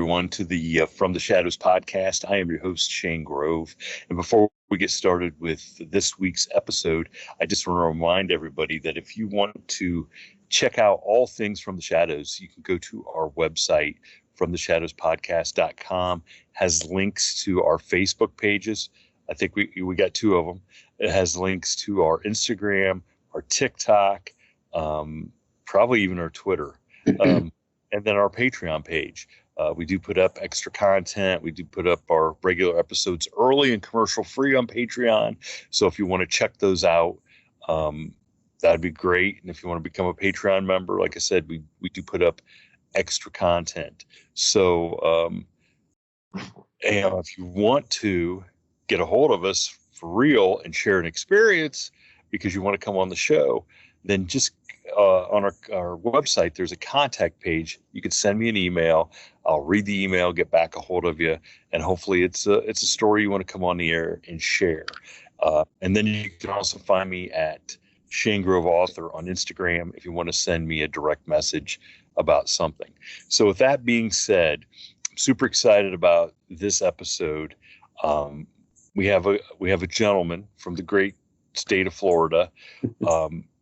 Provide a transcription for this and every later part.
everyone, to the From the Shadows podcast. I am your host, Shane Grove. And before we get started with this week's episode, I just want to remind everybody that if you want to check out all things From the Shadows, you can go to our website, fromtheshadowspodcast.com. Has links to our Facebook pages. I think we got two of them. It has links to our Instagram, our TikTok, probably even our Twitter. And then our Patreon page. We do put up extra content. We do put up our regular episodes early and commercial free on Patreon. So if you want to check those out, that'd be great. And if you want to become a Patreon member, like I said, we do put up extra content. So and if you want to get a hold of us for real and share an experience because you want to come on the show, then just on our website, there's a contact page. You can send me an email. I'll read the email, get back a hold of you, and hopefully it's a story you want to come on the air and share. And then you can also find me at Shane Grove Author on Instagram if you want to send me a direct message about something. So with that being said, I'm super excited about this episode. We have a gentleman from the great state of Florida.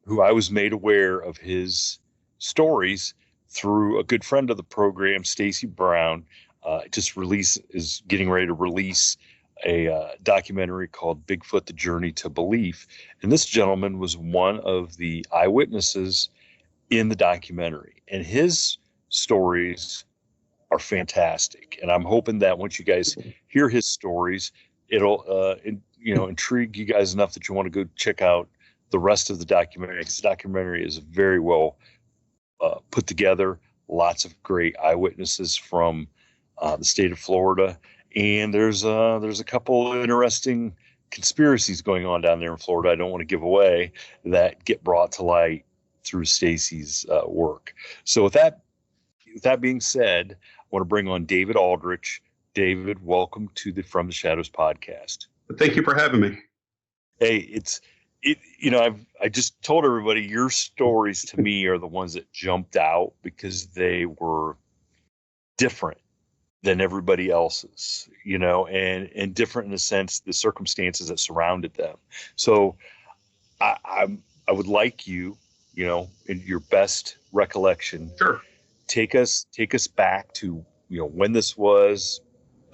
Who I was made aware of his stories through a good friend of the program, Stacy Brown. Is getting ready to release a documentary called Bigfoot: The Journey to Belief. And this gentleman was one of the eyewitnesses in the documentary. And his stories are fantastic. And I'm hoping that once you guys hear his stories, it'll intrigue you guys enough that you want to go check out the rest of the documentary, because the documentary is very well put together. Lots of great eyewitnesses from the state of Florida, and there's a couple of interesting conspiracies going on down there in Florida I don't want to give away that get brought to light through Stacy's work. So with that being said, I want to bring on David Aldrich. David, welcome to the From the Shadows podcast. Thank you for having me. Hey, I just told everybody your stories to me are the ones that jumped out because they were different than everybody else's, and different in the sense, the circumstances that surrounded them. So I would like you, in your best recollection, sure, take us back to, when this was.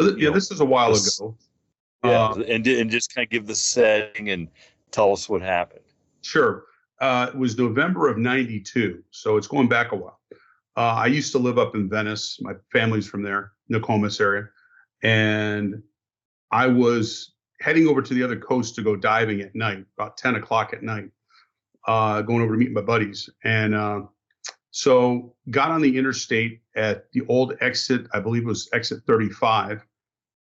Yeah, this is a while ago. Yeah, and just kind of give the setting and tell us what happened. Sure. It was November of '92, so it's going back a while. I used to live up in Venice. My family's from there, Nokomis area. And I was heading over to the other coast to go diving at night, about 10 o'clock at night, going over to meet my buddies. And so got on the interstate at the old exit, I believe it was exit 35.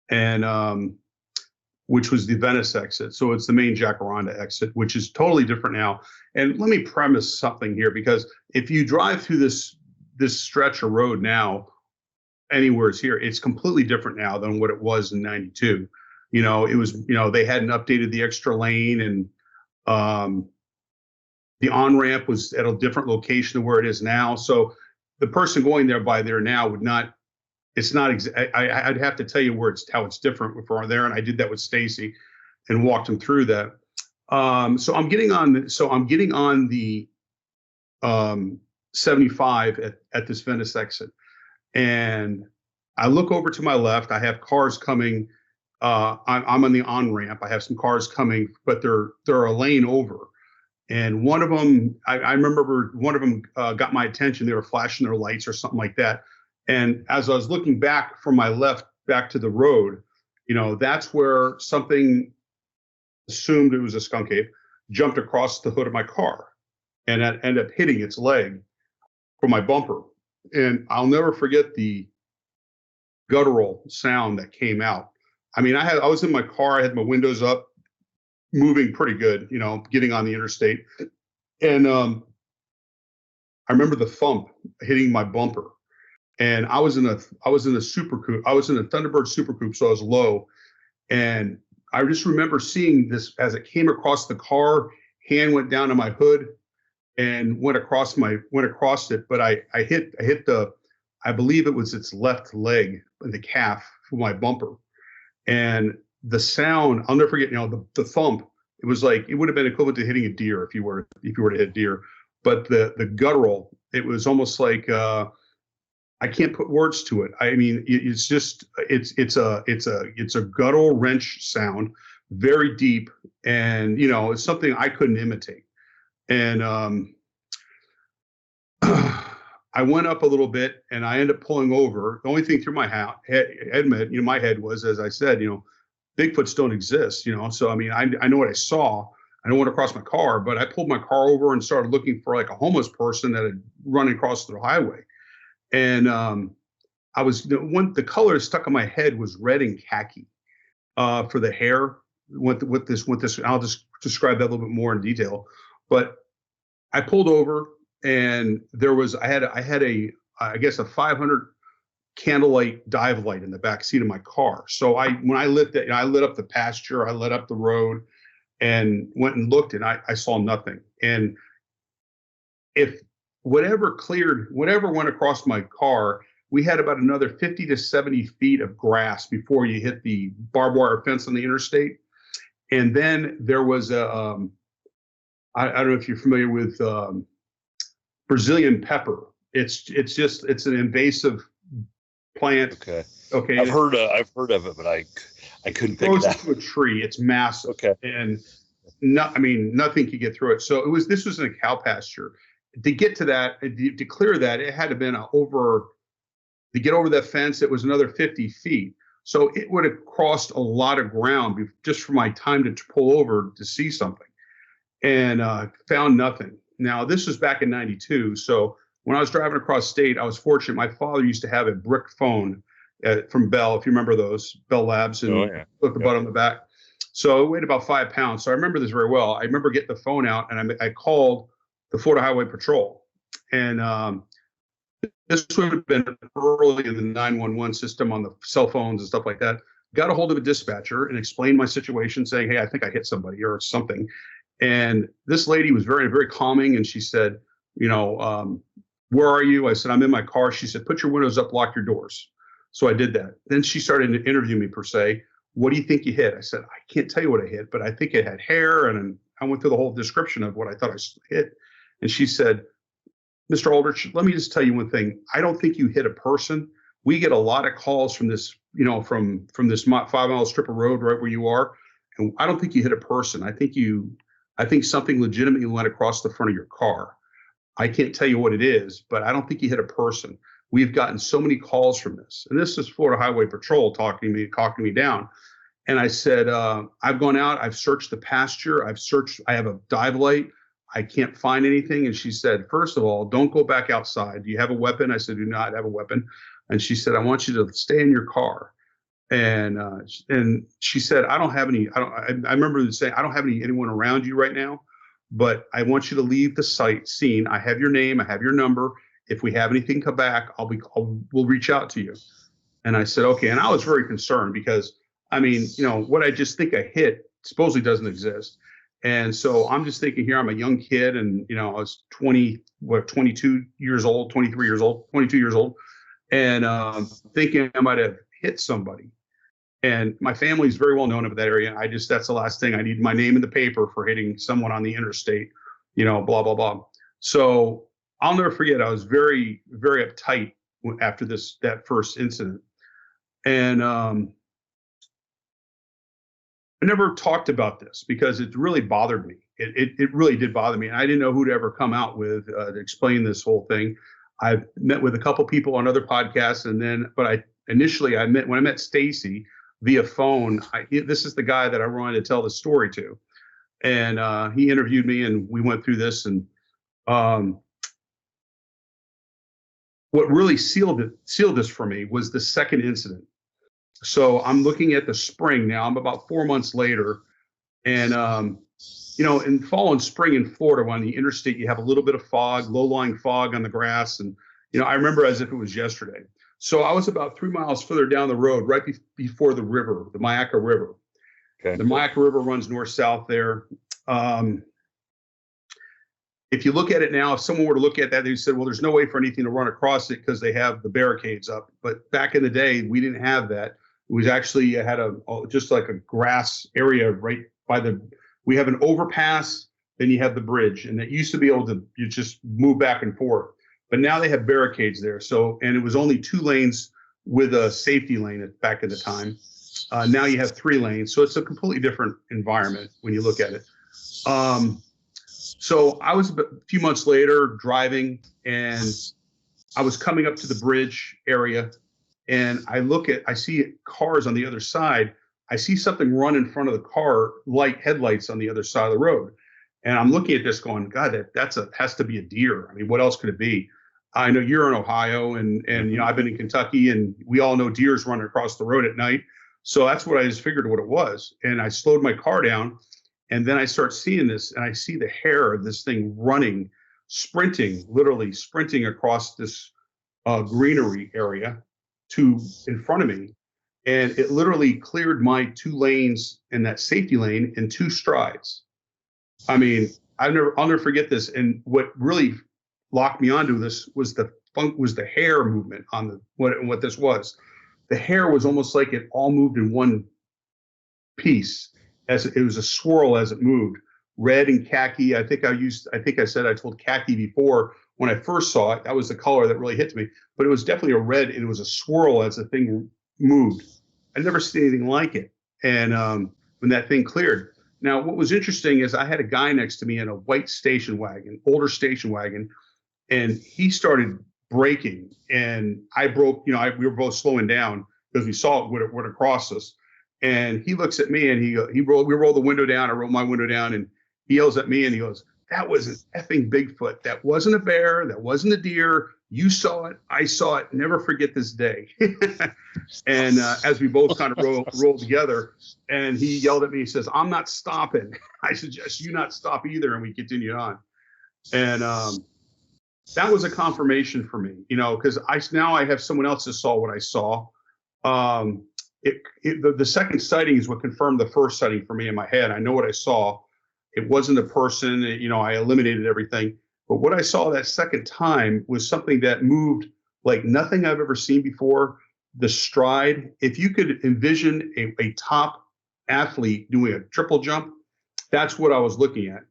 And which was the Venice exit. So it's the main Jacaranda exit, which is totally different now. And let me premise something here, because if you drive through this stretch of road now, anywhere here, it's completely different now than what it was in '92. It was, they hadn't updated the extra lane, and the on-ramp was at a different location than where it is now. So the person going there now would not, it's not, I'd have to tell you how it's different before there. And I did that with Stacy and walked him through that. So I'm getting on the 75 at this Venice exit. And I look over to my left. I have cars coming. I'm on the on-ramp. I have some cars coming, but they're a lane over. And one of them, I remember one of them got my attention. They were flashing their lights or something like that. And as I was looking back from my left back to the road, that's where something, assumed it was a Skunkape, jumped across the hood of my car, and that ended up hitting its leg for my bumper. And I'll never forget the guttural sound that came out. I mean, I was in my car, I had my windows up, moving pretty good, getting on the interstate. And I remember the thump hitting my bumper. And I was in a Super Coupe. I was in a Thunderbird Super Coupe, so I was low. And I just remember seeing this as it came across the car. Hand went down to my hood and went across it. But I hit I believe it was its left leg and the calf for my bumper. And the sound, I'll never forget, the thump, it was like, it would have been equivalent to hitting a deer if you were to hit deer. But the guttural, it was almost like, I can't put words to it. I mean, it's just, it's a guttural wrench sound, very deep. And, it's something I couldn't imitate. And, I went up a little bit and I ended up pulling over. The only thing through my head, my head was, as I said, Bigfoots don't exist, So, I mean, I know what I saw. I don't want to cross my car, but I pulled my car over and started looking for like a homeless person that had run across the highway. And I was, the color stuck in my head was red and khaki for the hair. With this, I'll just describe that a little bit more in detail. But I pulled over. And I had I guess a 500 candlelight dive light in the back seat of my car. So when I lit that, I lit up the pasture, I lit up the road, and went and looked, and I saw nothing. And if whatever went across my car, we had about another 50 to 70 feet of grass before you hit the barbed wire fence on the interstate. And then there was I don't know if you're familiar with Brazilian pepper. It's an invasive plant. Okay. I've heard of it, but I couldn't think of that. It grows into a tree. It's massive. Okay. And nothing could get through it. So this was in a cow pasture. To get to that, to clear that, it had to have been to get over that fence, it was another 50 feet. So it would have crossed a lot of ground just for my time to pull over to see something, and found nothing. Now, this was back in 92. So when I was driving across state, I was fortunate. My father used to have a brick phone from Bell, if you remember those, Bell Labs, and put the button on the back. So it weighed about 5 pounds. So I remember this very well. I remember getting the phone out, and I called the Florida Highway Patrol. And this would have been early in the 911 system on the cell phones and stuff like that. Got a hold of a dispatcher and explained my situation, saying, hey, I think I hit somebody or something. And this lady was very, very calming. And she said, where are you? I said, I'm in my car. She said, put your windows up, lock your doors. So I did that. Then she started to interview me per se. What do you think you hit? I said, I can't tell you what I hit, but I think it had hair. And I went through the whole description of what I thought I hit. And she said, Mr. Aldrich, let me just tell you one thing. I don't think you hit a person. We get a lot of calls from this, from this 5-mile strip of road right where you are. And I don't think you hit a person. I think something legitimately went across the front of your car. I can't tell you what it is, but I don't think you hit a person. We've gotten so many calls from this. And this is Florida Highway Patrol talking me down. And I said, I've gone out, I've searched the pasture, I have a dive light. I can't find anything. And she said, first of all, don't go back outside. Do you have a weapon? I said, do not have a weapon. And she said, I want you to stay in your car. And she said, I remember saying, I don't have anyone around you right now, but I want you to leave the scene. I have your name. I have your number. If we have anything come back, we'll reach out to you. And I said, okay. And I was very concerned because, what I just think I hit supposedly doesn't exist. And so I'm just thinking here, I'm a young kid and, I was 22 years old, 23 years old, 22 years old, and thinking I might have hit somebody. And my family is very well known of that area. That's the last thing I need, my name in the paper for hitting someone on the interstate, blah, blah, blah. So I'll never forget. I was very, very uptight after that first incident. And I never talked about this because it really bothered me. It really did bother me. And I didn't know who to ever come out with to explain this whole thing. I've met with a couple people on other podcasts, when I met Stacy via phone, this is the guy that I wanted to tell the story to. And he interviewed me and we went through this. And what really sealed this for me was the second incident. So I'm looking at the spring now. I'm about 4 months later. And, in fall and spring in Florida, on the interstate, you have a little bit of fog, low-lying fog on the grass. And, I remember as if it was yesterday. So I was about 3 miles further down the road, right before the river, the Mayaca River. Okay. The Mayaca River runs north-south there. if you look at it now, if someone were to look at that, they said, well, there's no way for anything to run across it because they have the barricades up. But back in the day, we didn't have that. It was actually, it had just like a grass area right by we have an overpass, then you have the bridge. And it used to be able to, you just move back and forth. But now they have barricades there. So, and it was only 2 lanes with a safety lane back at the time. Now you have 3 lanes. So it's a completely different environment when you look at it. So I was a few months later driving, and I was coming up to the bridge area, and I see cars on the other side. I see something run in front of the car, headlights on the other side of the road. And I'm looking at this going, God, has to be a deer. I mean, what else could it be? I know you're in Ohio, and you know, I've been in Kentucky, and we all know deer's running across the road at night. So that's what I just figured what it was. And I slowed my car down. And then I start seeing this, and I see the hair of this thing running, literally sprinting across this greenery area in front of me. And it literally cleared my 2 lanes in that safety lane in 2 strides. I mean, I'll never forget this. And what really locked me onto this was the hair movement on what this was. The hair was almost like it all moved in one piece. As it was a swirl as it moved, red and khaki. I told khaki before when I first saw it. That was the color that really hit me. But it was definitely a red, and it was a swirl as the thing moved. I'd never seen anything like it. And when that thing cleared. Now, what was interesting is I had a guy next to me in a white station wagon, older station wagon, and he started braking, and I broke. You know, we were both slowing down because we saw it went across us. And he looks at me, and we roll the window down. I roll my window down, and he yells at me, and he goes, "That was an effing Bigfoot. That wasn't a bear. That wasn't a deer. You saw it. I saw it. Never forget this day." And as we both kind of rolled together, and he yelled at me, he says, "I'm not stopping. I suggest you not stop either." And we continued on. And that was a confirmation for me, you know, because now I have someone else that saw what I saw. The second sighting is what confirmed the first sighting for me in my head. I know what I saw. It wasn't a person, you know, I eliminated everything. But what I saw that second time was something that moved like nothing I've ever seen before. The stride, if you could envision a top athlete doing a triple jump, that's what I was looking at.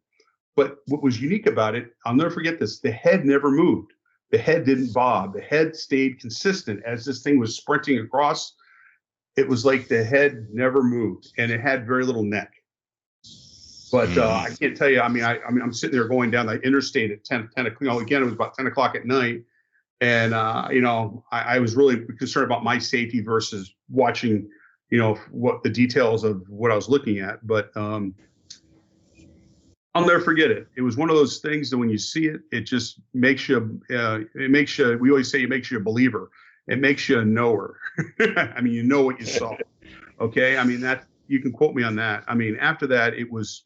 But what was unique about it, I'll never forget this, the head never moved. The head didn't bob. The head stayed consistent as this thing was sprinting across. It was like the head never moved, and it had very little neck. But I can't tell you. I mean, I'm sitting there going down the interstate at 10 o'clock. You know, again, it was about 10 o'clock at night, and you know, I was really concerned about my safety versus watching, you know, what the details of what I was looking at. But I'll never forget it. It was one of those things that when you see it, it just makes you. We always say it makes you a believer. It makes you a knower. I mean, you know what you saw. Okay. I mean, that you can quote me on that. I mean, after that, it was,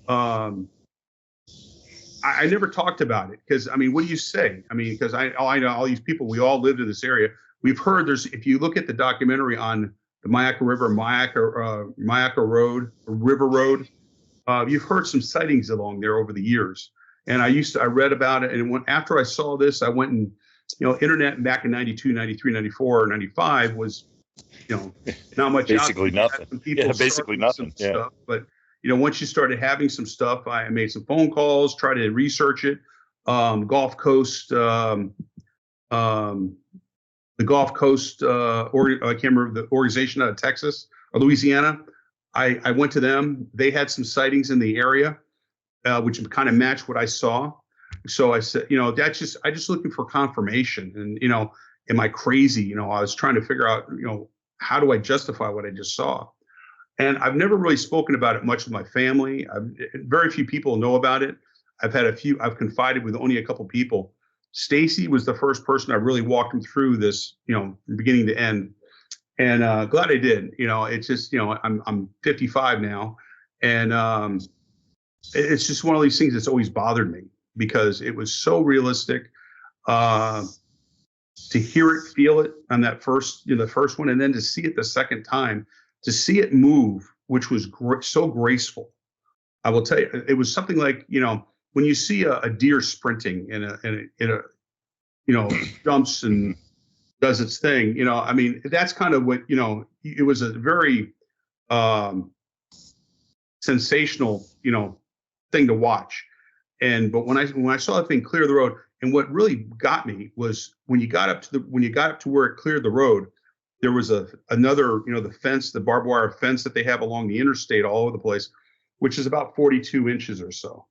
I never talked about it because, I mean, what do you say? I mean, because I know all these people, we all lived in this area. We've heard if you look at the documentary on the Myakka River, Myakka Road, River Road, you've heard some sightings along there over the years. And I read about it. And after I saw this, I went and, you know, internet back in 92, 93, 94, 95 was, you know, not much. Basically nothing. Yeah, basically nothing. Yeah. Stuff. But, you know, once you started having some stuff, I made some phone calls, tried to research it. Gulf Coast, the Gulf Coast, I can't remember the organization out of Texas or Louisiana. I went to them. They had some sightings in the area, which kind of matched what I saw. So I said, you know, I just looking for confirmation. And, you know, am I crazy? You know, I was trying to figure out, you know, how do I justify what I just saw? And I've never really spoken about it much with my family. Very few people know about it. I've confided with only a couple people. Stacy was the first person I really walked him through this, you know, from beginning to end. And glad I did. You know, it's just, you know, I'm 55 now. And it's just one of these things that's always bothered me, because it was so realistic to hear it, feel it on that the first one, and then to see it the second time, to see it move, which was so graceful. I will tell you, it was something like, you know, when you see a deer sprinting in a jumps and does its thing, I mean, that's kind of what, it was a very um, sensational, thing to watch. But when I saw that thing clear the road, and what really got me was when you got up to where it cleared the road, there was another, the fence, the barbed wire fence that they have along the interstate all over the place, which is about 42 inches or so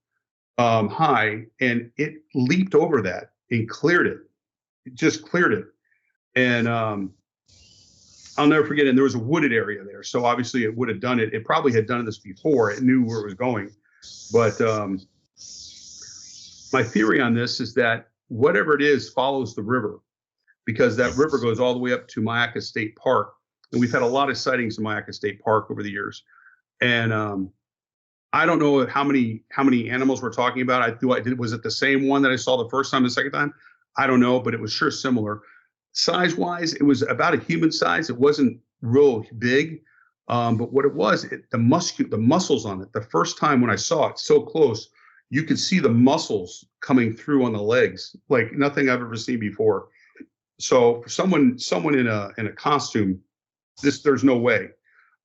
high, and it leaped over that and cleared it. It just cleared it, and I'll never forget it. And there was a wooded area there, so obviously it would have done it. It probably had done this before. It knew where it was going, but my theory on this is that whatever it is follows the river, because that river goes all the way up to Myakka State Park, and we've had a lot of sightings in Myakka State Park over the years. And I don't know how many animals we're talking about. Was it the same one that I saw the first time, the second time? I don't know, but it was sure similar. Size wise, it was about a human size. It wasn't real big, but what it was, the muscles on it. The first time when I saw it so close, you could see the muscles coming through on the legs like nothing I've ever seen before. So for someone in a costume, there's no way.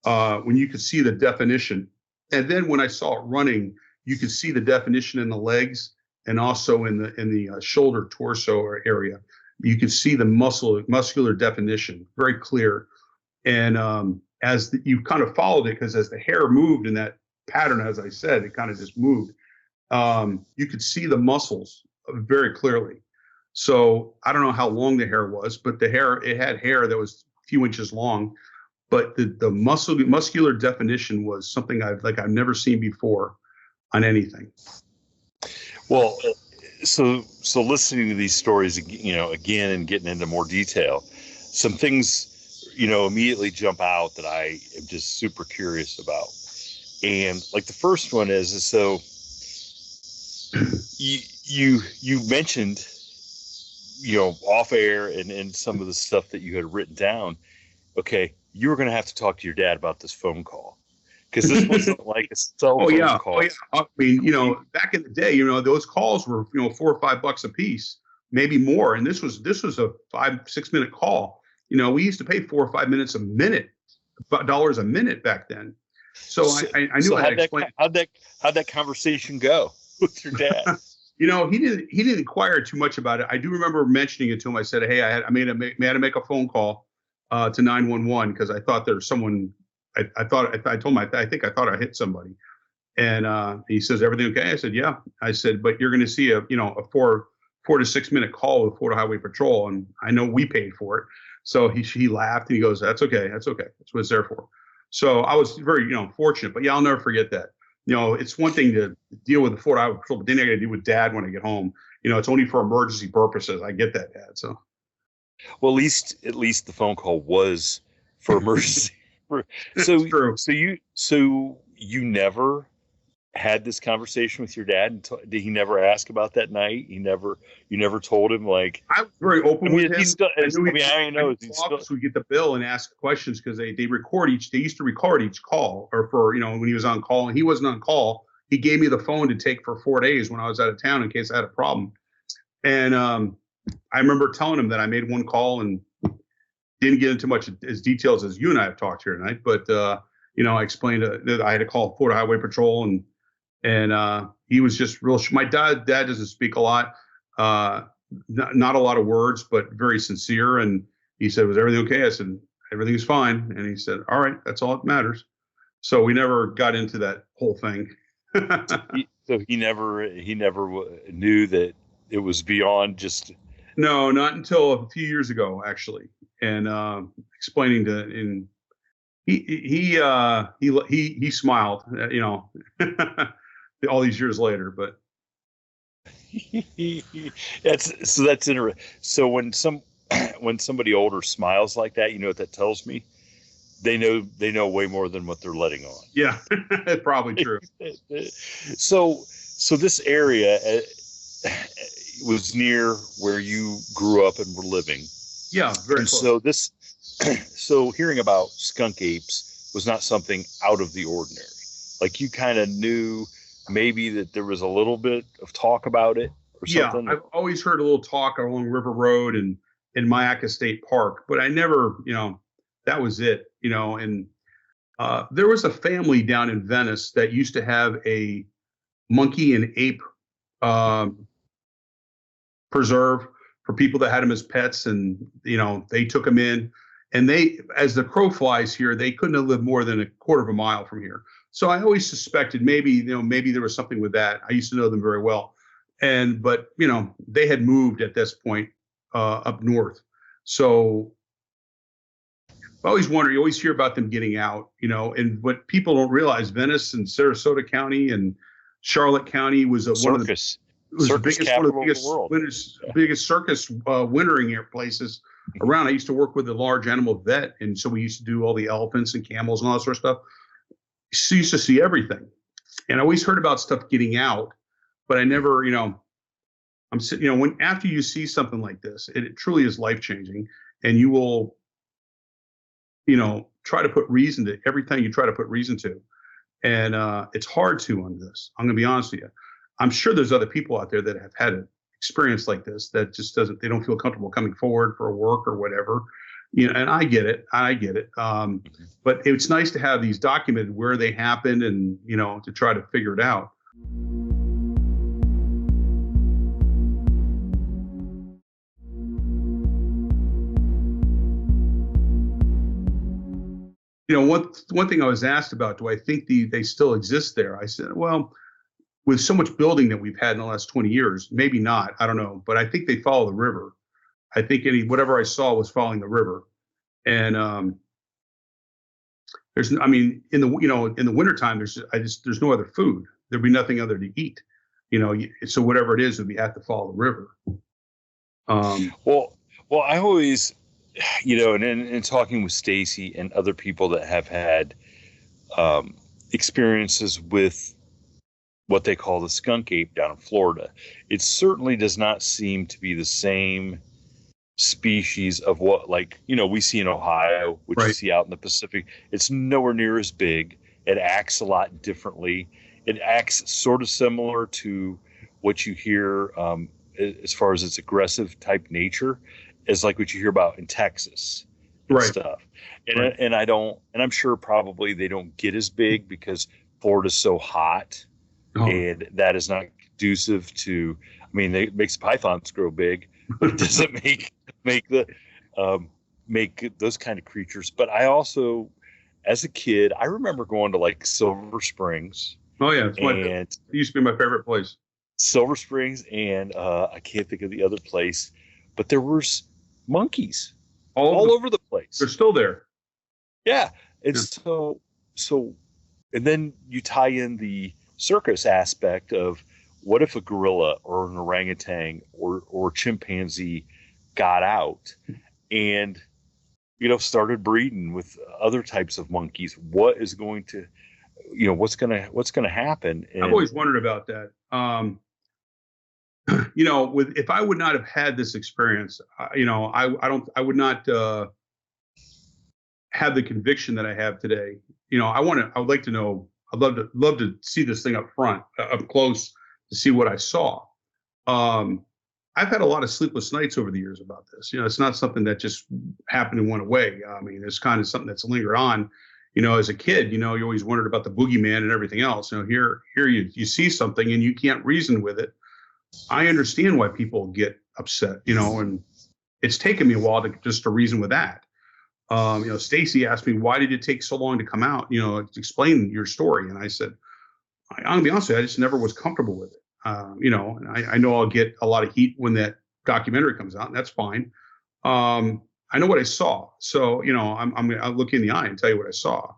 When you could see the definition, and then when I saw it running, you could see the definition in the legs and also in the shoulder torso area. You could see the muscular definition very clear. And you kind of followed it, because as the hair moved in that pattern, as I said, it kind of just moved. You could see the muscles very clearly. So I don't know how long the hair was, but it had hair that was a few inches long. But the muscular definition was something I've never seen before on anything. Well, so listening to these stories, again, and getting into more detail, some things, immediately jump out that I am just super curious about. And like the first one is so you mentioned, off air and some of the stuff that you had written down. Okay, you were going to have to talk to your dad about this phone call, because this wasn't like a cell phone call. Oh yeah. I mean, back in the day, those calls were, $4 or $5 a piece, maybe more. And this was a 5-6 minute call. We used to pay $4 or $5 a minute, dollars a minute back then. So I knew so how to explain. How'd that conversation go with your dad? He didn't inquire too much about it. I do remember mentioning it to him. I said, hey, I had to make a phone call to 911 because I thought there was someone. I told him I think I thought I hit somebody, and he says, everything okay? I said, yeah. I said, but you're going to see a 4 to 6 minute call with Florida Highway Patrol, and I know we paid for it. So he laughed and he goes, that's okay. That's what it's there for. So I was very fortunate. But yeah, I'll never forget that. It's one thing to deal with the Florida Highway Patrol, but then I got to deal with Dad when I get home. It's only for emergency purposes. I get that, Dad. So, well, at least the phone call was for emergency. So you never had this conversation with your dad? And did he never ask about that night? You never told him, like? I was very open with him. We get the bill and ask questions because they used to record each call, or for when he was on call, and he wasn't on call. He gave me the phone to take for 4 days when I was out of town in case I had a problem. And I remember telling him that I made one call and didn't get into much as details as you and I have talked here tonight, but I explained that I had to call Florida Highway Patrol, and he was just real. My dad doesn't speak a lot, not a lot of words, but very sincere. And he said, "Was everything okay?" I said, "Everything's fine." And he said, "All right, that's all that matters." So we never got into that whole thing. So he never knew that it was beyond just. No, not until a few years ago, actually. And explaining he smiled, all these years later. But that's interesting. So when somebody older smiles like that, you know what that tells me? They know way more than what they're letting on. Yeah, probably true. So this area was near where you grew up and were living. Yeah, very close. So hearing about skunk apes was not something out of the ordinary. Like, you kind of knew. maybe that there was a little bit of talk about it or Yeah, something? I've always heard a little talk along River Road and in Mayaca State Park, but I never, that was it, and there was a family down in Venice that used to have a monkey and ape um, preserve for people that had them as pets, and they took them in, and they, as the crow flies here, they couldn't have lived more than a quarter of a mile from here. So I always suspected maybe there was something with that. I used to know them very well, but they had moved at this point up north. So I always wonder. You always hear about them getting out, and what people don't realize, Venice and Sarasota County and Charlotte County was one of the biggest, one of the biggest circus wintering places around. I used to work with a large animal vet, and so we used to do all the elephants and camels and all that sort of stuff. So used to see everything, and I always heard about stuff getting out, but I never, I'm sitting, when after you see something like this, it truly is life changing, and you will, try to put reason to everything you try to put reason to, and it's hard to on this. I'm going to be honest with you. I'm sure there's other people out there that have had an experience like this that just they don't feel comfortable coming forward for work or whatever, and I get it. But it's nice to have these documented where they happened and, to try to figure it out. One thing I was asked about, do I think they still exist there? I said, well, with so much building that we've had in the last 20 years, maybe not. I don't know, but I think they follow the river. I think whatever I saw was following the river, and in the wintertime, there's no other food. There'd be nothing other to eat, so whatever it is, we have to follow the river. Well, I always, and in talking with Stacy and other people that have had experiences with what they call the Skunkape down in Florida, it certainly does not seem to be the same species of what, we see in Ohio, which you see out in the Pacific. It's nowhere near as big. It acts a lot differently. It acts sort of similar to what you hear as far as its aggressive type nature, as like what you hear about in Texas and stuff. And I'm sure probably they don't get as big because Florida's so hot. Oh. And that is not conducive to. It makes pythons grow big, but it doesn't make those kind of creatures. But I also, as a kid, I remember going to Silver Springs. Oh yeah, it used to be my favorite place. Silver Springs, and I can't think of the other place, but there was monkeys all over the place. They're still there. Yeah, and so, and then you tie in the circus aspect of what if a gorilla or an orangutan or chimpanzee got out and started breeding with other types of monkeys? What is going to what's going to happen? And I've always wondered about that. If I would not have had this experience, I would not have the conviction that I have today. I would like to know. I'd love to see this thing up close, to see what I saw. I've had a lot of sleepless nights over the years about this. It's not something that just happened and went away. It's kind of something that's lingered on. As a kid, you always wondered about the boogeyman and everything else. Here you see something and you can't reason with it. I understand why people get upset, and it's taken me a while to reason with that. Stacy asked me, why did it take so long to come out, to explain your story? And I said, I'm gonna be honest with you, I just never was comfortable with it. And I know I'll get a lot of heat when that documentary comes out, and that's fine. I know what I saw. So, I'll look you in the eye and tell you what I saw,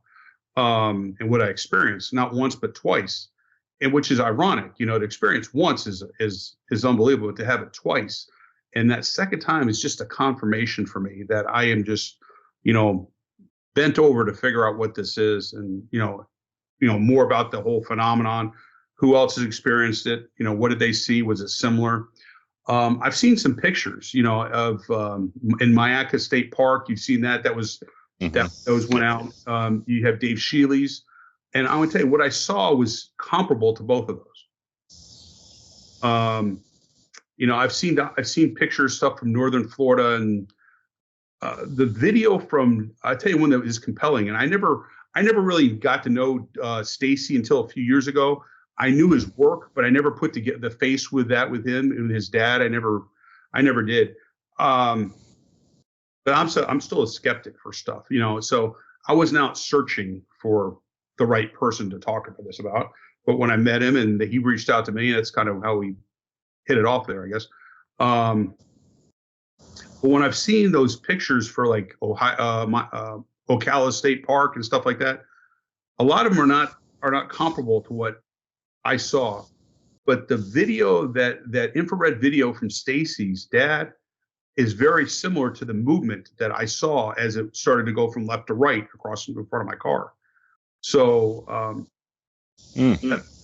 and what I experienced, not once, but twice. And which is ironic, to experience once is unbelievable, but to have it twice. And that second time is just a confirmation for me that I am just, bent over to figure out what this is, and, more about the whole phenomenon. Who else has experienced it? What did they see? Was it similar? I've seen some pictures, of in Mayaca State Park. You've seen that. That was that those went out. You have Dave Shealy's And I would tell you what I saw was comparable to both of those. I've seen pictures, stuff from northern Florida, and the video from, I tell you one that is compelling. And I never really got to know Stacy until a few years ago. I knew his work, but I never put together the face with him and his dad. I never did. But I'm still a skeptic for stuff, so I wasn't out searching for the right person to talk about this about. But when I met him and he reached out to me, that's kind of how we hit it off there, I guess. But when I've seen those pictures for like Ocala State Park and stuff like that, a lot of them are not comparable to what I saw. But the video, that infrared video from Stacy's dad, is very similar to the movement that I saw as it started to go from left to right across in front of my car. So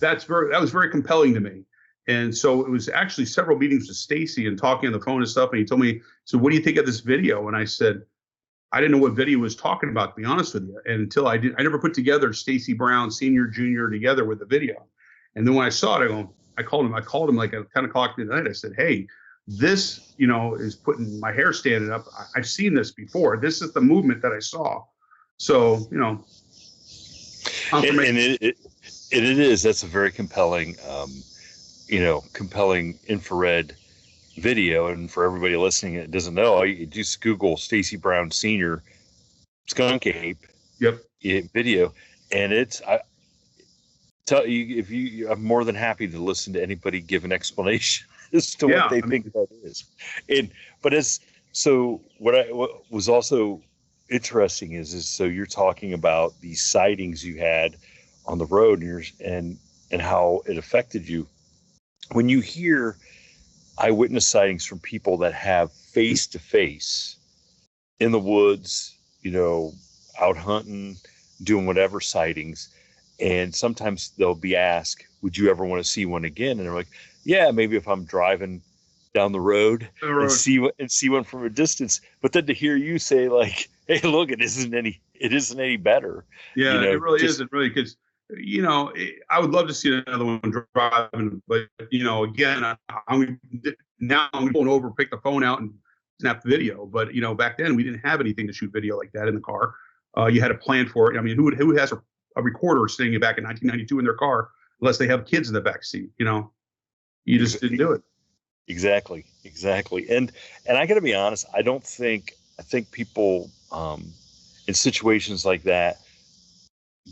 that was very compelling to me. And so it was actually several meetings with Stacy and talking on the phone and stuff. And he told me, so what do you think of this video? And I said, I didn't know what video he was talking about, to be honest with you. And until I never put together Stacy Brown, senior, junior together with the video. And then when I saw it, I called him like at 10 o'clock at night. I said, hey, this, is putting my hair standing up. I've seen this before. This is the movement that I saw. So, and it is. That's a very compelling, compelling infrared video. And for everybody listening that doesn't know, you just Google Stacy Brown Senior Skunkape video, and I'm more than happy to listen to anybody give an explanation as to what they think that is. What was also interesting is so you're talking about these sightings you had on the road and how it affected you. When you hear eyewitness sightings from people that have face to face in the woods, out hunting, doing whatever sightings, and sometimes they'll be asked, would you ever want to see one again? And they're like, yeah, maybe if I'm driving down the road and see one from a distance. But then to hear you say like, hey, look, it isn't any better. Yeah, it really isn't really, because I would love to see another one driving, but again, I'm going over, pick the phone out and snap the video. But back then we didn't have anything to shoot video like that in the car. You had to plan for it. I mean, who has a recorder sitting back in 1992 in their car, unless they have kids in the back seat? You just didn't do it. Exactly. And I got to be honest, I think people in situations like that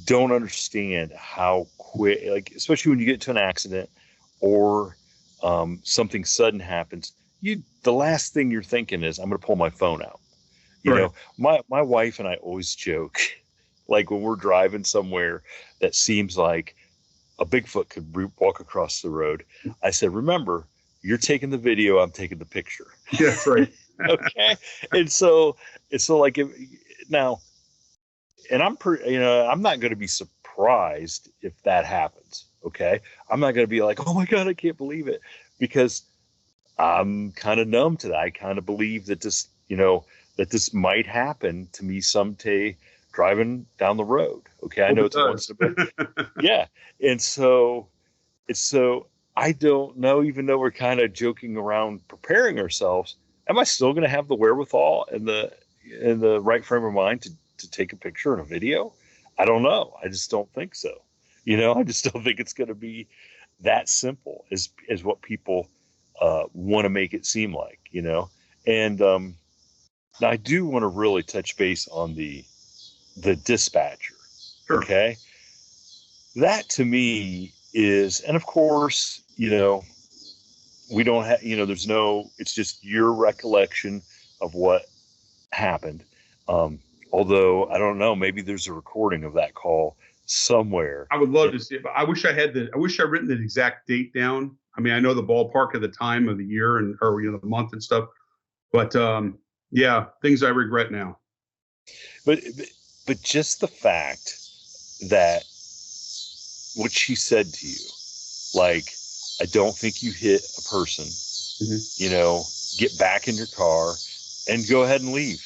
don't understand how quick, like, especially when you get to an accident or something sudden happens, the last thing you're thinking is, I'm going to pull my phone out. My wife and I always joke, like when we're driving somewhere that seems like a Bigfoot could walk across the road, I said, remember, you're taking the video, I'm taking the picture. Yeah, that's right. Okay. And so like now, and I'm not going to be surprised if that happens. Okay. I'm not going to be like, oh my God, I can't believe it, because I'm kind of numb to that. I kind of believe that this might happen to me someday driving down the road. Okay. I know it's once in a bit. Yeah. And so I don't know, even though we're kind of joking around preparing ourselves, am I still going to have the wherewithal and the right frame of mind to take a picture and a video? I don't know. I just don't think so. I just don't think it's going to be that simple as what people want to make it seem like, and now I do want to really touch base on the dispatcher. Sure. Okay. That to me is, and of course, we don't have, it's just your recollection of what happened. Although I don't know, maybe there's a recording of that call somewhere. I would love to see it, but I wish I'd written the exact date down. I mean, I know the ballpark of the time of the year or the month and stuff, but yeah, things I regret now. But just the fact that what she said to you, like, I don't think you hit a person, get back in your car and go ahead and leave.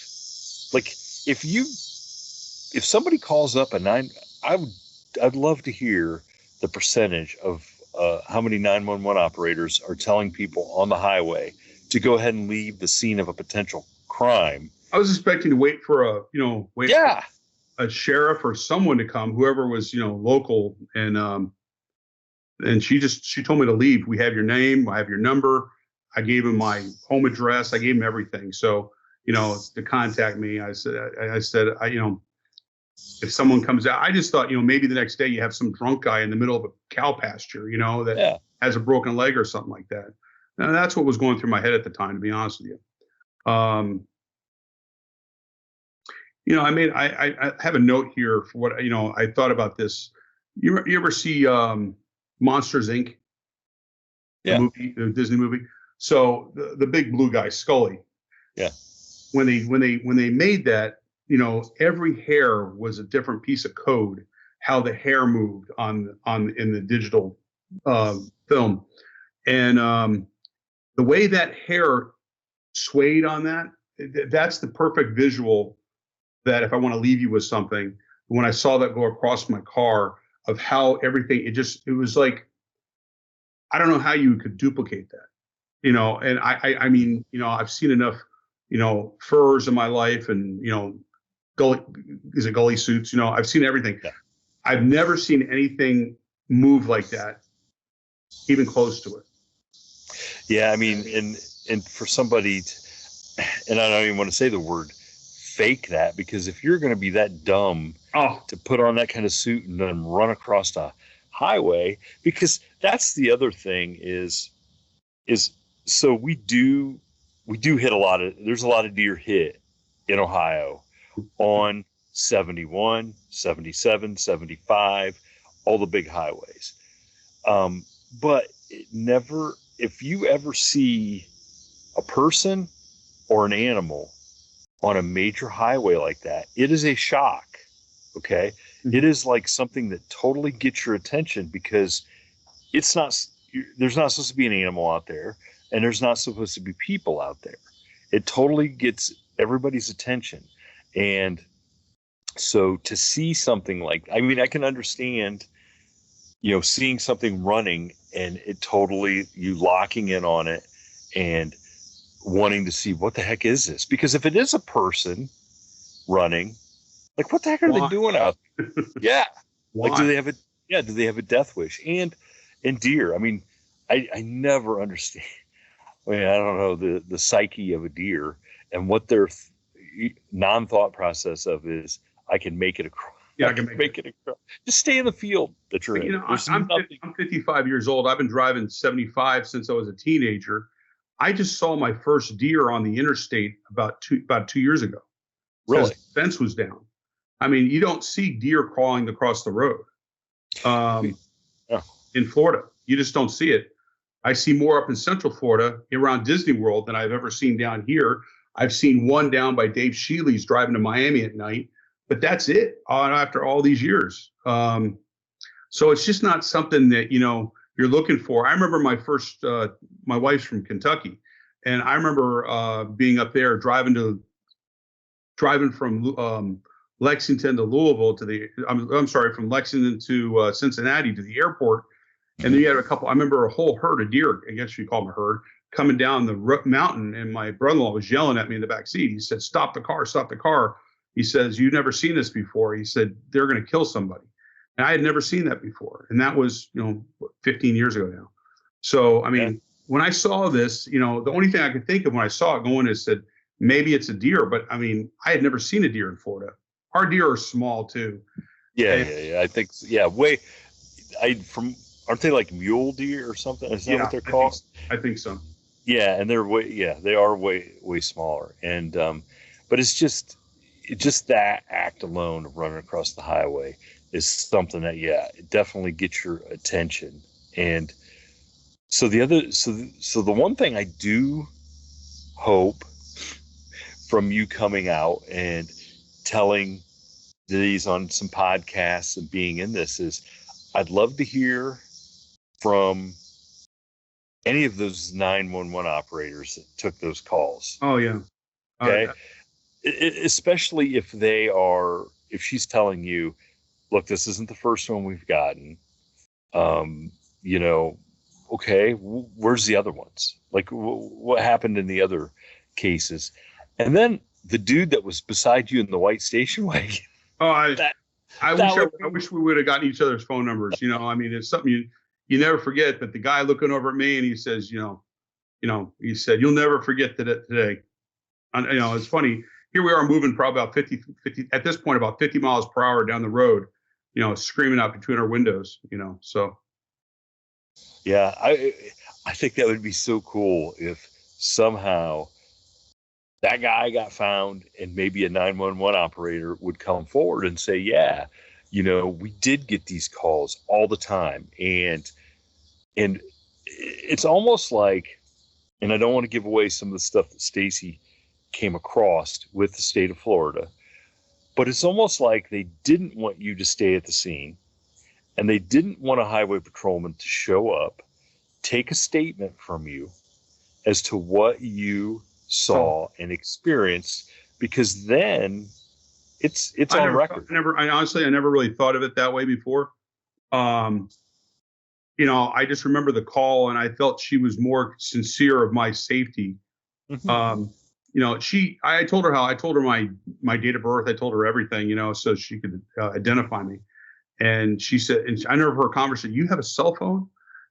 Like, if somebody calls up I would I'd love to hear the percentage of how many 911 operators are telling people on the highway to go ahead and leave the scene of a potential crime. I was expecting to wait for Yeah. a sheriff or someone to come, whoever was, local. And she told me to leave. We have your name. I have your number. I gave him my home address. I gave him everything. So, to contact me, I said, if someone comes out, I just thought, maybe the next day you have some drunk guy in the middle of a cow pasture, that has a broken leg or something like that. And that's what was going through my head at the time, to be honest with you. I have a note here for what, I thought about this. You ever see Monsters, Inc.? The Disney movie. So the big blue guy, Scully. Yeah. When they made that, every hair was a different piece of code, how the hair moved in the digital film. And the way that hair swayed on that's the perfect visual that if I want to leave you with something, when I saw that go across my car, of how everything, it was like, I don't know how you could duplicate that, and I mean, I've seen enough, furs in my life and, gully suits, I've seen everything. Yeah. I've never seen anything move like that, even close to it. Yeah. I mean, and for somebody, and I don't even want to say the word fake that, because if you're going to be that dumb to put on that kind of suit and then run across the highway, because that's the other thing is so we do hit there's a lot of deer hit in Ohio on 71, 77, 75, all the big highways. But if you ever see a person or an animal on a major highway like that, it is a shock. Okay. Mm-hmm. It is like something that totally gets your attention, because there's not supposed to be an animal out there, and there's not supposed to be people out there. It totally gets everybody's attention. And so to see something I can understand, seeing something running and you locking in on it and wanting to see what the heck is this? Because if it is a person running, what the heck are they doing out there? Yeah. Why? Do they have a death wish? And deer, I mean, I never understand. I mean, I don't know the psyche of a deer and what their non-thought process of is. I can make it across. Yeah, I can make it across. Just stay in the field that you're in. I'm 55 years old. I've been driving 75 since I was a teenager. I just saw my first deer on the interstate about 2 years ago. Really? The fence was down. I mean, you don't see deer crawling across the road in Florida. You just don't see it. I see more up in Central Florida around Disney World than I've ever seen down here. I've seen one down by Dave Shealy's driving to Miami at night, but that's it after all these years. So it's just not something that, you're looking for. I remember my wife's from Kentucky, and I remember being up there driving from Lexington to Louisville from Lexington to Cincinnati to the airport. And then you had I remember a whole herd of deer, I guess you call them a herd, coming down the mountain. And my brother-in-law was yelling at me in the back seat. He said, stop the car, stop the car. He says, you've never seen this before. He said, they're going to kill somebody. And I had never seen that before. And that was, 15 years ago now. So, I mean, when I saw this, the only thing I could think of when I saw it going is said, maybe it's a deer, but I mean, I had never seen a deer in Florida. Our deer are small too. Yeah. I think, aren't they like mule deer or something? Is that what they're called? I think so. Yeah. And they are way smaller. And, but it's just that act alone of running across the highway is something that, it definitely gets your attention. And so the one thing I do hope from you coming out and telling these on some podcasts and being in this is I'd love to hear from any of those 911 operators that took those calls. Oh, yeah. Okay. Especially if she's telling you look, this isn't the first one we've gotten. You know, okay, where's the other ones? Like, what happened in the other cases? And then the dude that was beside you in the white station wagon. Oh, that, I wish we would have gotten each other's phone numbers. You know, I mean, it's something you never forget. But the guy looking over at me and he says, he said, you'll never forget that today. And, it's funny. Here we are moving probably about 50 at this point, about 50 miles per hour down the road, screaming out between our windows, so. Yeah, I think that would be so cool if somehow that guy got found and maybe a 911 operator would come forward and say, yeah, we did get these calls all the time. And it's almost like, and I don't want to give away some of the stuff that Stacy came across with the state of Florida, but it's almost like they didn't want you to stay at the scene and they didn't want a highway patrolman to show up, take a statement from you as to what you saw and experienced, because then it's on record. I honestly never really thought of it that way before. I just remember the call and I felt she was more sincere of my safety. Mm-hmm. I told her my date of birth. I told her everything, so she could identify me. And she said, and I never heard a conversation, you have a cell phone?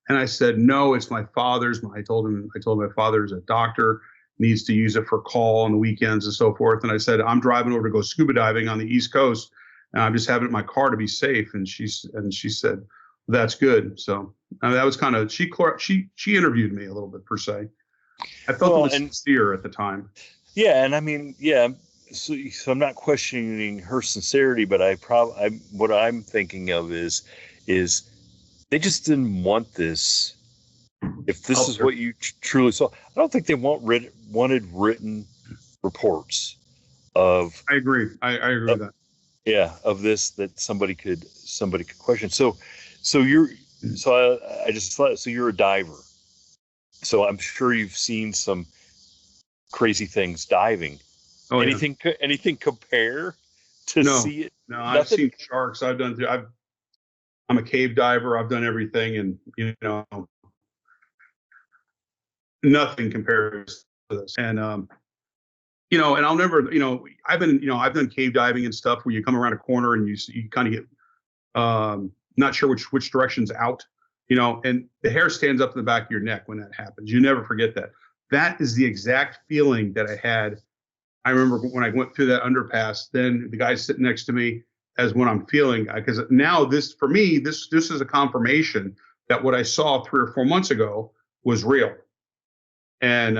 And I said, no, it's my father's. I told my father's a doctor, needs to use it for call on the weekends and so forth. And I said, I'm driving over to go scuba diving on the East Coast, and I'm just having it in my car to be safe. And she said, that's good. So that was kind of, she interviewed me a little bit per se. I felt it was sincere at the time. Yeah, and I mean, yeah. So I'm not questioning her sincerity, but what I'm thinking of is they just didn't want this. If this is what you truly saw, I don't think they wanted written reports of. I agree. I agree with that. Yeah, of this that somebody could question. So you're a diver. So I'm sure you've seen some crazy things diving. Oh, anything compare to see it? No, I've seen sharks. I'm a cave diver. I've done everything, and nothing compares to this. And and I'll never, I've done cave diving and stuff where you come around a corner and you kind of get not sure which direction's out, and the hair stands up in the back of your neck when that happens. You never forget that. That is the exact feeling that I had. I remember when I went through that underpass, then the guy sitting next to me as what I'm feeling, because now this is a confirmation that what I saw 3 or 4 months ago was real. And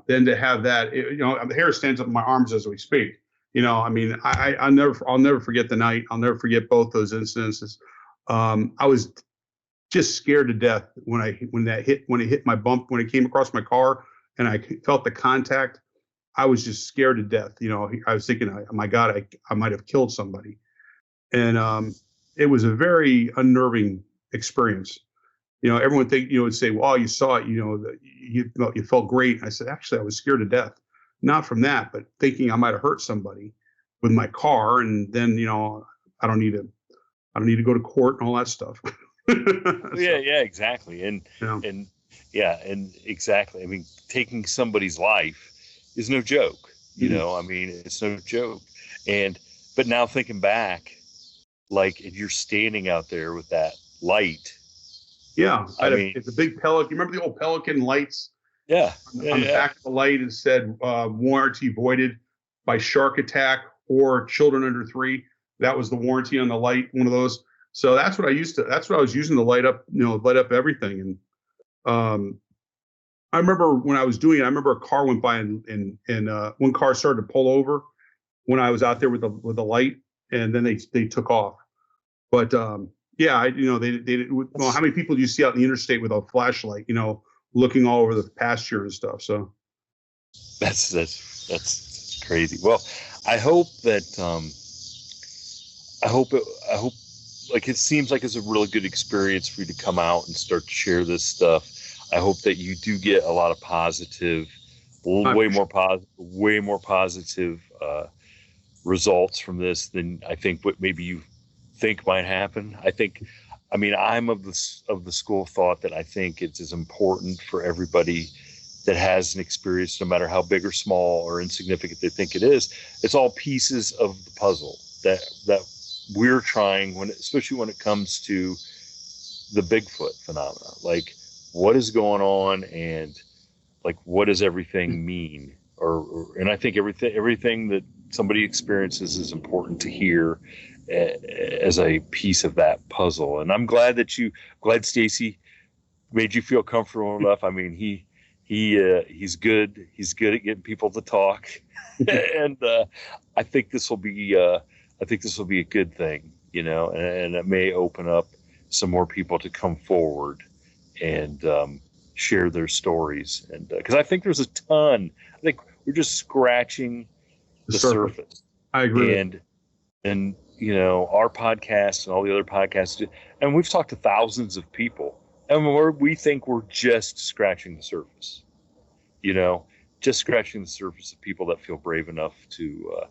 then to have that, the hair stands up in my arms as we speak. I mean, I'll never forget the night. I'll never forget both those incidences. I was just scared to death when it hit my bump, when it came across my car and I felt the contact. I was just scared to death. I was thinking, oh my God, I might have killed somebody. And it was a very unnerving experience. Everyone would say, well, you saw it, you felt great. And I said, actually, I was scared to death. Not from that, but thinking I might have hurt somebody with my car. And then, I don't need to go to court and all that stuff. Yeah, exactly. And exactly. I mean, taking somebody's life is no joke, I mean, it's no joke. But now thinking back, like if you're standing out there with that light. Yeah. It's a big Pelican. You remember the old Pelican lights? Yeah. On the back of the light, it said warranty voided by shark attack or children under 3. That was the warranty on the light, one of those. So that's what I was using to light up, light up everything. And I remember when I was doing it, I remember a car went by and one car started to pull over when I was out there with the light, and then they took off. But yeah, they well, how many people do you see out in the interstate with a flashlight, looking all over the pasture and stuff? So that's crazy. Well, I hope that I hope like it seems like it's a really good experience for you to come out and start to share this stuff. I hope that you do get a lot of positive, way more positive results from this than I think what maybe you think might happen. I mean, I'm of the school of thought that I think it's as important for everybody that has an experience, no matter how big or small or insignificant they think it is. It's all pieces of the puzzle that we're trying, especially when it comes to the Bigfoot phenomena. Like, what is going on, and like, what does everything mean? And I think everything that somebody experiences is important to hear as a piece of that puzzle. And I'm glad Stacy made you feel comfortable enough. I mean, he's good. He's good at getting people to talk, and I think this will be a good thing, and it may open up some more people to come forward and share their stories. And because I think there's a ton. I think we're just scratching the surface. I agree. And our podcast and all the other podcasts, and we've talked to thousands of people, and we think we're just scratching the surface. Just scratching the surface of people that feel brave enough to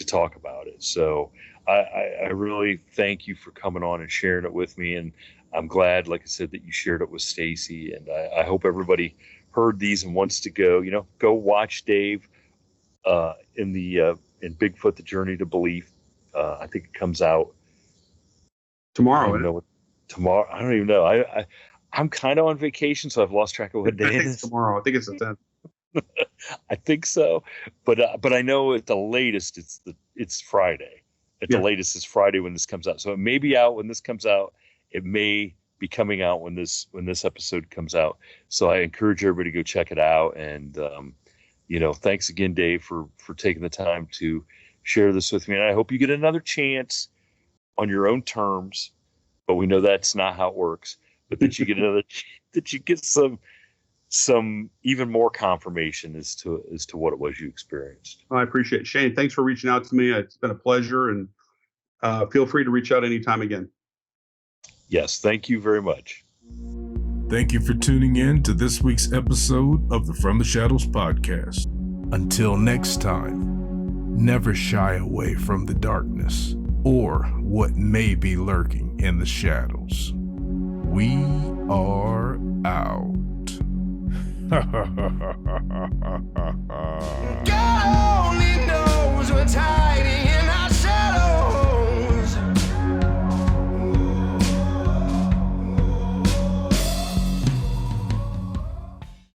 talk about it. So I really thank you for coming on and sharing it with me, and I'm glad, like I said, that you shared it with Stacy, and I hope everybody heard these and wants to go watch Dave in Bigfoot: The Journey to Belief. I think it comes out tomorrow. Tomorrow, I don't even know. I'm kind of on vacation, so I've lost track of what day it is. Tomorrow, I think it's the 10th. I think so, but I know at the latest it's Friday. At the latest, it's Friday when this comes out. So it may be out when this comes out. It may be coming out when this episode comes out. So I encourage everybody to go check it out. And thanks again, Dave, for taking the time to share this with me. And I hope you get another chance on your own terms. But we know that's not how it works. But that you get that you get some even more confirmation as to what it was you experienced. I appreciate it. Shane, thanks for reaching out to me. It's been a pleasure, and feel free to reach out anytime again. Yes, thank you very much. Thank you for tuning in to this week's episode of the From the Shadows podcast. Until next time, never shy away from the darkness or what may be lurking in the shadows. We are out. Go!